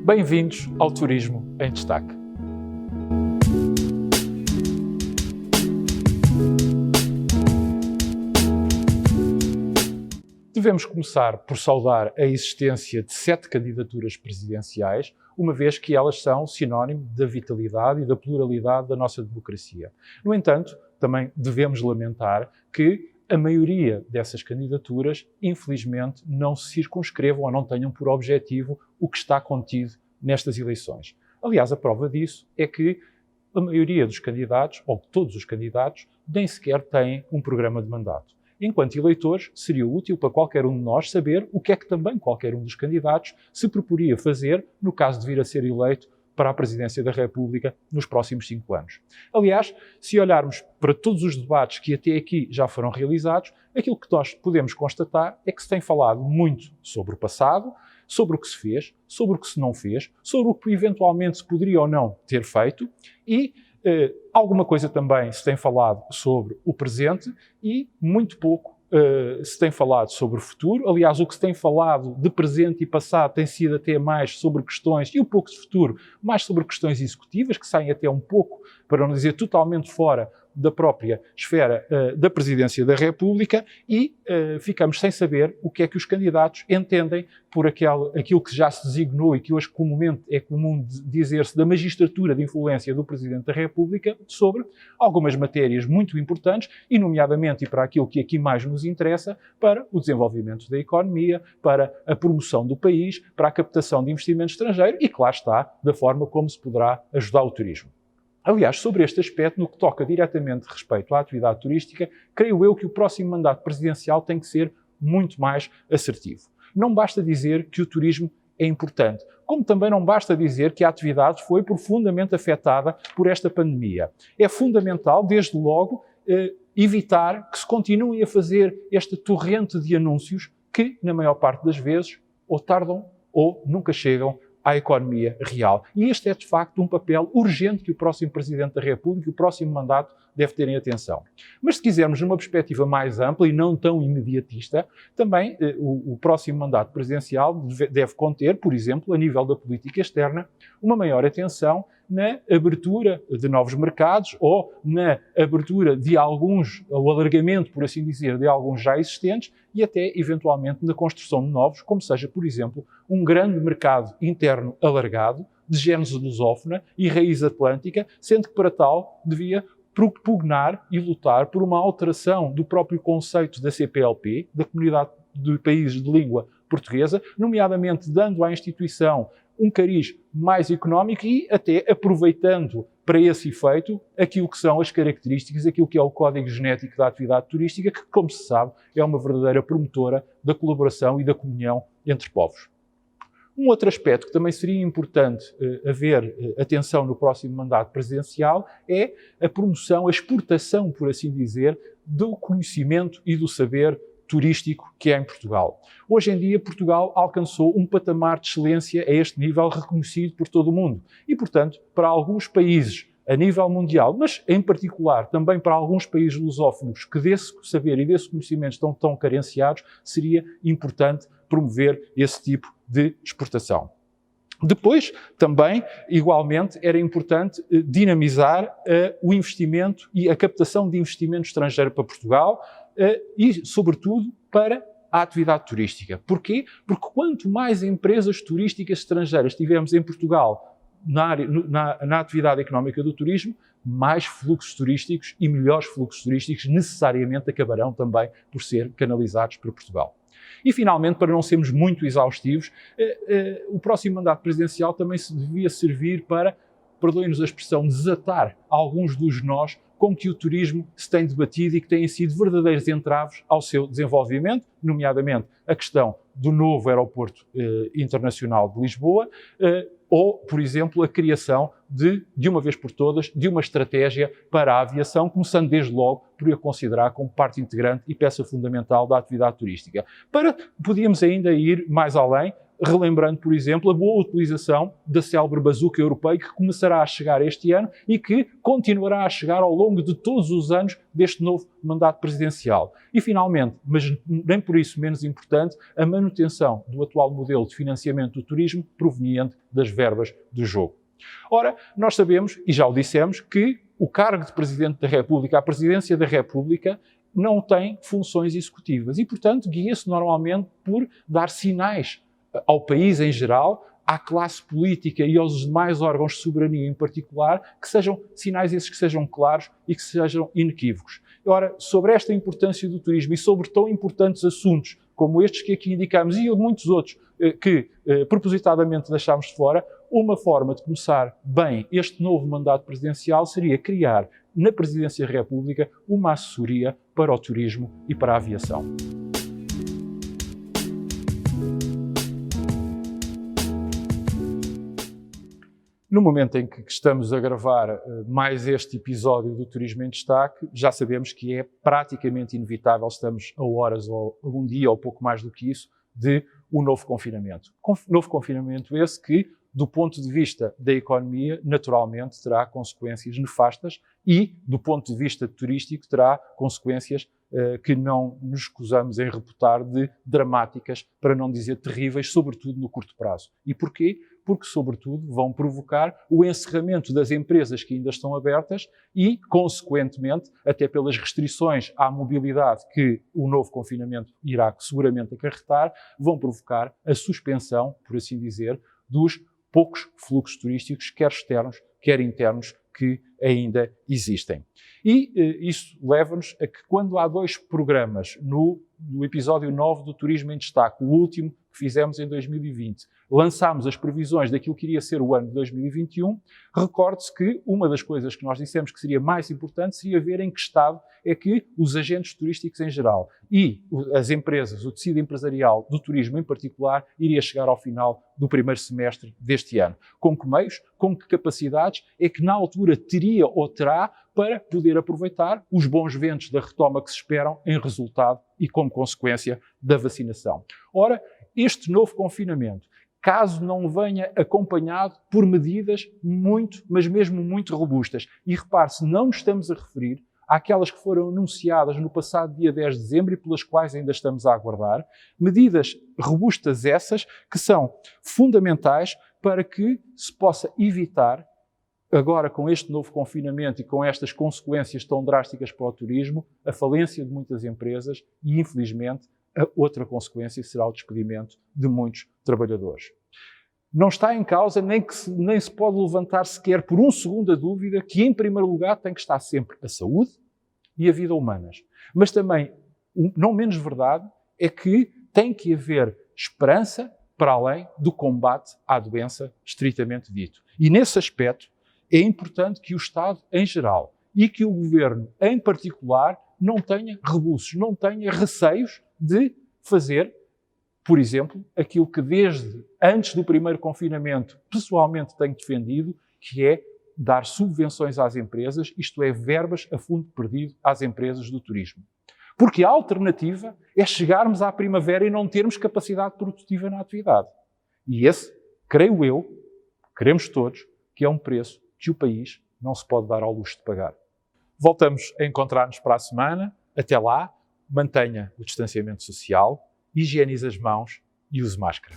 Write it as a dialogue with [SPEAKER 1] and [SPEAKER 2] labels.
[SPEAKER 1] Bem-vindos ao Turismo em Destaque. Devemos começar por saudar a existência de 7 candidaturas presidenciais, uma vez que elas são sinónimo da vitalidade e da pluralidade da nossa democracia. No entanto, também devemos lamentar que a maioria dessas candidaturas, infelizmente, não se circunscrevam ou não tenham por objetivo o que está contido nestas eleições. Aliás, a prova disso é que a maioria dos candidatos, ou todos os candidatos, nem sequer têm um programa de mandato. Enquanto eleitores, seria útil para qualquer um de nós saber o que é que também qualquer um dos candidatos se proporia fazer no caso de vir a ser eleito para a presidência da República nos próximos 5 anos. Aliás, se olharmos para todos os debates que até aqui já foram realizados, aquilo que nós podemos constatar é que se tem falado muito sobre o passado, sobre o que se fez, sobre o que se não fez, sobre o que eventualmente se poderia ou não ter feito e alguma coisa também se tem falado sobre o presente e muito pouco se tem falado sobre o futuro. Aliás, o que se tem falado de presente e passado tem sido até mais sobre questões, e um pouco de futuro, mais sobre questões executivas, que saem até um pouco, para não dizer totalmente fora da própria esfera da Presidência da República e ficamos sem saber o que é que os candidatos entendem por aquilo que já se designou e que hoje comumente é comum dizer-se da magistratura de influência do Presidente da República sobre algumas matérias muito importantes e, nomeadamente, e para aquilo que aqui mais nos interessa, para o desenvolvimento da economia, para a promoção do país, para a captação de investimento estrangeiro e, claro está, da forma como se poderá ajudar o turismo. Aliás, sobre este aspecto, no que toca diretamente respeito à atividade turística, creio eu que o próximo mandato presidencial tem que ser muito mais assertivo. Não basta dizer que o turismo é importante, como também não basta dizer que a atividade foi profundamente afetada por esta pandemia. É fundamental, desde logo, evitar que se continue a fazer esta torrente de anúncios que, na maior parte das vezes, ou tardam ou nunca chegam à economia real. E este é, de facto, um papel urgente que o próximo Presidente da República, o próximo mandato, deve ter em atenção. Mas se quisermos numa perspectiva mais ampla e não tão imediatista, também o próximo mandato presidencial deve conter, por exemplo, a nível da política externa, uma maior atenção na abertura de novos mercados ou na abertura de alguns, o alargamento, por assim dizer, de alguns já existentes e até, eventualmente, na construção de novos, como seja, por exemplo, um grande mercado interno alargado, de gênese lusófona e raiz atlântica, sendo que para tal devia propugnar e lutar por uma alteração do próprio conceito da CPLP, da Comunidade de Países de Língua Portuguesa, nomeadamente dando à instituição um cariz mais económico e até aproveitando para esse efeito aquilo que são as características, aquilo que é o código genético da atividade turística, que, como se sabe, é uma verdadeira promotora da colaboração e da comunhão entre povos. Um outro aspecto que também seria importante haver atenção no próximo mandato presidencial é a promoção, a exportação, por assim dizer, do conhecimento e do saber turístico que é em Portugal. Hoje em dia, Portugal alcançou um patamar de excelência a este nível reconhecido por todo o mundo e, portanto, para alguns países a nível mundial, mas em particular também para alguns países lusófonos que desse saber e desse conhecimento estão tão carenciados, seria importante promover esse tipo de exportação. Depois, também, igualmente, era importante dinamizar o investimento e a captação de investimento estrangeiro para Portugal e, sobretudo, para a atividade turística. Porquê? Porque quanto mais empresas turísticas estrangeiras tivermos em Portugal na atividade económica do turismo, mais fluxos turísticos e melhores fluxos turísticos necessariamente acabarão também por ser canalizados para Portugal. E, finalmente, para não sermos muito exaustivos, o próximo mandato presidencial também devia servir para, perdoem-nos a expressão, desatar alguns dos nós com que o turismo se tem debatido e que têm sido verdadeiros entraves ao seu desenvolvimento, nomeadamente a questão do novo aeroporto internacional de Lisboa, ou, por exemplo, a criação de uma vez por todas, de uma estratégia para a aviação, começando desde logo por a considerar como parte integrante e peça fundamental da atividade turística. Podíamos ainda ir mais além, relembrando, por exemplo, a boa utilização da célebre bazuca europeia que começará a chegar este ano e que continuará a chegar ao longo de todos os anos deste novo mandato presidencial. E, finalmente, mas nem por isso menos importante, a manutenção do atual modelo de financiamento do turismo proveniente das verbas do jogo. Ora, nós sabemos, e já o dissemos, que o cargo de Presidente da República, a Presidência da República, não tem funções executivas e, portanto, guia-se normalmente por dar sinais ao país em geral, à classe política e aos demais órgãos de soberania em particular, que sejam sinais esses que sejam claros e que sejam inequívocos. Ora, sobre esta importância do turismo e sobre tão importantes assuntos como estes que aqui indicamos e muitos outros que propositadamente deixámos de fora, uma forma de começar bem este novo mandato presidencial seria criar na Presidência da República uma assessoria para o turismo e para a aviação. No momento em que estamos a gravar mais este episódio do Turismo em Destaque, já sabemos que é praticamente inevitável, estamos a horas ou a um dia ou pouco mais do que isso, de um novo confinamento. Novo confinamento esse que, do ponto de vista da economia, naturalmente terá consequências nefastas e, do ponto de vista turístico, terá consequências que não nos escusamos em reputar de dramáticas, para não dizer terríveis, sobretudo no curto prazo. E porquê? Porque, sobretudo, vão provocar o encerramento das empresas que ainda estão abertas e, consequentemente, até pelas restrições à mobilidade que o novo confinamento irá seguramente acarretar, vão provocar a suspensão, por assim dizer, dos poucos fluxos turísticos, quer externos, quer internos, que ainda existem. E isso leva-nos a que, quando há dois programas no episódio 9 do Turismo em Destaque, o último que fizemos em 2020, lançámos as previsões daquilo que iria ser o ano de 2021, recorde-se que uma das coisas que nós dissemos que seria mais importante seria ver em que estado é que os agentes turísticos em geral e as empresas, o tecido empresarial do turismo em particular, iria chegar ao final do primeiro semestre deste ano. Com que meios, com que capacidades é que na altura teria ou terá para poder aproveitar os bons ventos da retoma que se esperam em resultado e como consequência da vacinação. Ora, este novo confinamento, caso não venha acompanhado por medidas muito, mas mesmo muito robustas, e repare-se, não nos estamos a referir àquelas que foram anunciadas no passado dia 10 de dezembro e pelas quais ainda estamos a aguardar, medidas robustas essas que são fundamentais para que se possa evitar, agora com este novo confinamento e com estas consequências tão drásticas para o turismo, a falência de muitas empresas e, infelizmente, a outra consequência será o despedimento de muitos trabalhadores. Não está em causa, nem se pode levantar sequer por um segundo a dúvida que, em primeiro lugar, tem que estar sempre a saúde e a vida humanas. Mas também, não menos verdade, é que tem que haver esperança para além do combate à doença estritamente dito. E, nesse aspecto, é importante que o Estado, em geral, e que o Governo, em particular, não tenha rebuços, não tenha receios de fazer, por exemplo, aquilo que desde antes do primeiro confinamento pessoalmente tenho defendido, que é dar subvenções às empresas, isto é, verbas a fundo perdido às empresas do turismo. Porque a alternativa é chegarmos à primavera e não termos capacidade produtiva na atividade. E esse, creio eu, queremos todos, que é um preço que o país não se pode dar ao luxo de pagar. Voltamos a encontrar-nos para a semana. Até lá, mantenha o distanciamento social, higienize as mãos e use máscara.